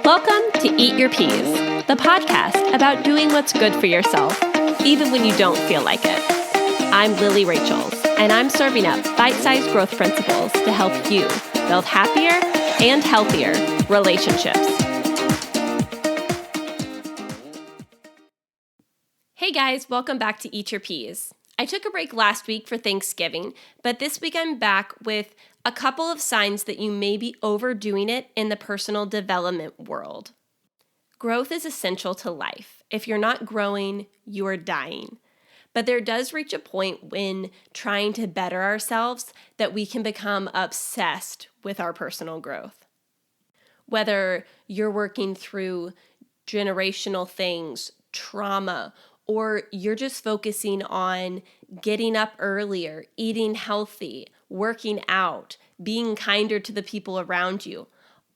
Welcome to Eat Your Peas, the podcast about doing what's good for yourself, even when you don't feel like it. I'm Lily Rachels, and I'm serving up bite-sized growth principles to help you build happier and healthier relationships. Hey guys, welcome back to Eat Your Peas. I took a break last week for Thanksgiving, but this week I'm back with a couple of signs that you may be overdoing it in the personal development world. Growth is essential to life. If you're not growing, you are dying. But there does reach a point when trying to better ourselves that we can become obsessed with our personal growth. Whether you're working through generational things, trauma, or you're just focusing on getting up earlier, eating healthy, working out, being kinder to the people around you.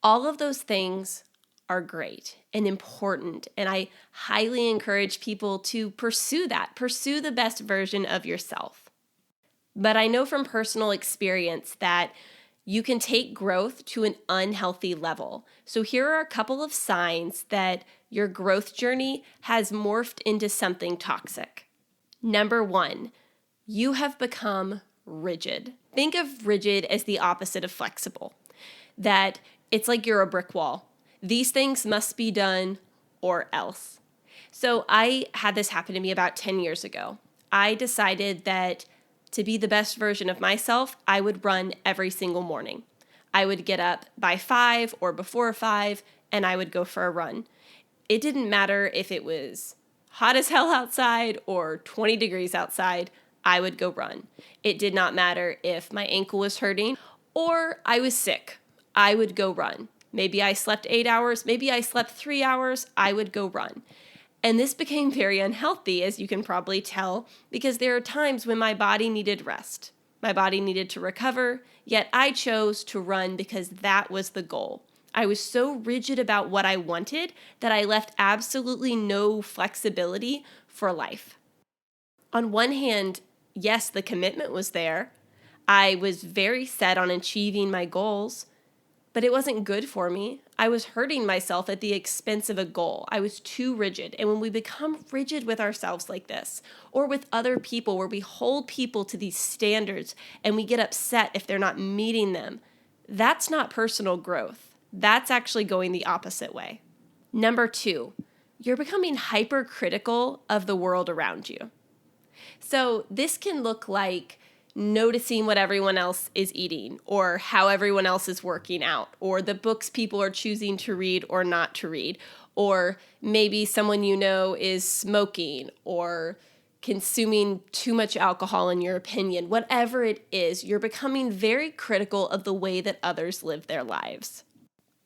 All of those things are great and important, and I highly encourage people to pursue that. Pursue the best version of yourself. But I know from personal experience that you can take growth to an unhealthy level. So here are a couple of signs that your growth journey has morphed into something toxic. Number 1, you have become rigid. Think of rigid as the opposite of flexible, that it's like you're a brick wall. These things must be done or else. So I had this happen to me about 10 years ago. I decided that to be the best version of myself, I would run every single morning. I would get up by 5 or before 5, and I would go for a run. It didn't matter if it was hot as hell outside or 20 degrees outside, I would go run. It did not matter if my ankle was hurting or I was sick, I would go run. Maybe I slept 8 hours, maybe I slept 3 hours, I would go run. And this became very unhealthy, as you can probably tell, because there are times when my body needed rest. My body needed to recover, yet I chose to run because that was the goal. I was so rigid about what I wanted that I left absolutely no flexibility for life. On one hand, yes, the commitment was there. I was very set on achieving my goals, but it wasn't good for me. I was hurting myself at the expense of a goal. I was too rigid. And when we become rigid with ourselves like this, or with other people, where we hold people to these standards and we get upset if they're not meeting them, that's not personal growth. That's actually going the opposite way. Number 2, you're becoming hypercritical of the world around you. So this can look like noticing what everyone else is eating, or how everyone else is working out, or the books people are choosing to read or not to read, or maybe someone you know is smoking or consuming too much alcohol in your opinion. Whatever it is, you're becoming very critical of the way that others live their lives.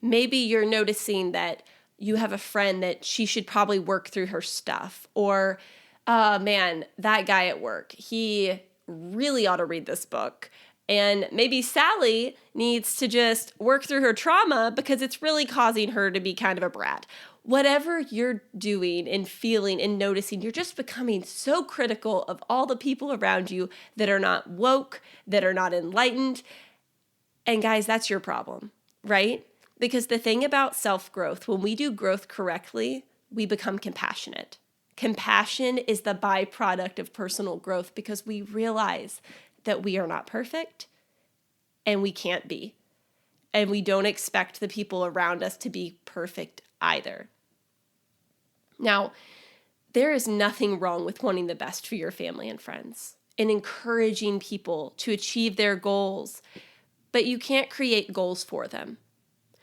Maybe you're noticing that you have a friend that she should probably work through her stuff, or, man, that guy at work, he really ought to read this book. And maybe Sally needs to just work through her trauma because it's really causing her to be kind of a brat. Whatever you're doing and feeling and noticing, you're just becoming so critical of all the people around you that are not woke, that are not enlightened. And guys, that's your problem, right? Because the thing about self-growth, when we do growth correctly, we become compassionate. Compassion is the byproduct of personal growth because we realize that we are not perfect and we can't be. And we don't expect the people around us to be perfect either. Now, there is nothing wrong with wanting the best for your family and friends and encouraging people to achieve their goals, but you can't create goals for them.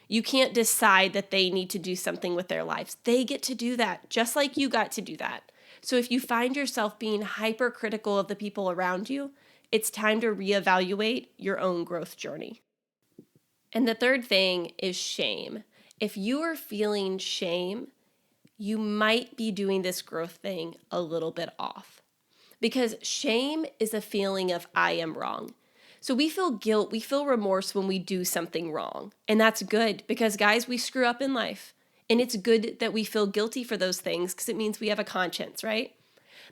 You can't decide that they need to do something with their lives. They get to do that, just like you got to do that. So if you find yourself being hypercritical of the people around you, it's time to reevaluate your own growth journey. And the third thing is shame. If you are feeling shame, you might be doing this growth thing a little bit off. Because shame is a feeling of I am wrong. So we feel guilt, we feel remorse when we do something wrong. And that's good because, guys, we screw up in life. And it's good that we feel guilty for those things because it means we have a conscience, right?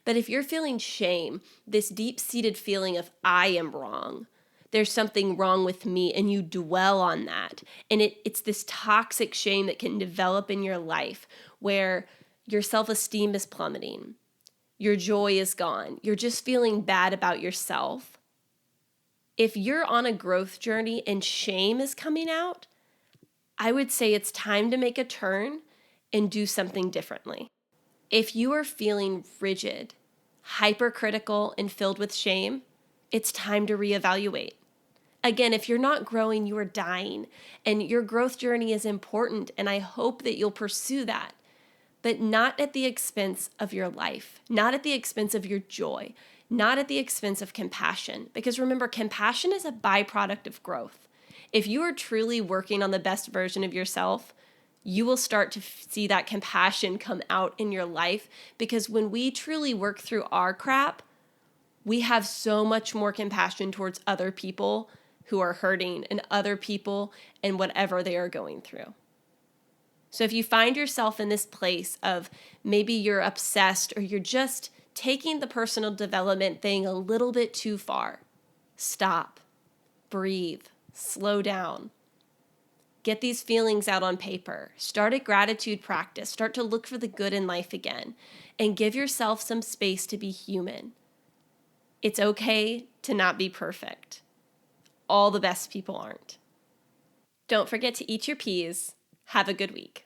But if you're feeling shame, this deep-seated feeling of I am wrong, there's something wrong with me, and you dwell on that. And it's this toxic shame that can develop in your life where your self-esteem is plummeting. Your joy is gone. You're just feeling bad about yourself. If you're on a growth journey and shame is coming out, I would say it's time to make a turn and do something differently. If you are feeling rigid, hypercritical, and filled with shame, it's time to reevaluate. Again, if you're not growing, you are dying, and your growth journey is important, and I hope that you'll pursue that, but not at the expense of your life, not at the expense of your joy, not at the expense of compassion. Because remember, compassion is a byproduct of growth. If you are truly working on the best version of yourself, you will start to see that compassion come out in your life, because when we truly work through our crap, we have so much more compassion towards other people who are hurting and other people and whatever they are going through. So if you find yourself in this place of maybe you're obsessed or you're just taking the personal development thing a little bit too far, stop, breathe, slow down. Get these feelings out on paper. Start a gratitude practice. Start to look for the good in life again, and give yourself some space to be human. It's okay to not be perfect. All the best people aren't. Don't forget to eat your peas. Have a good week.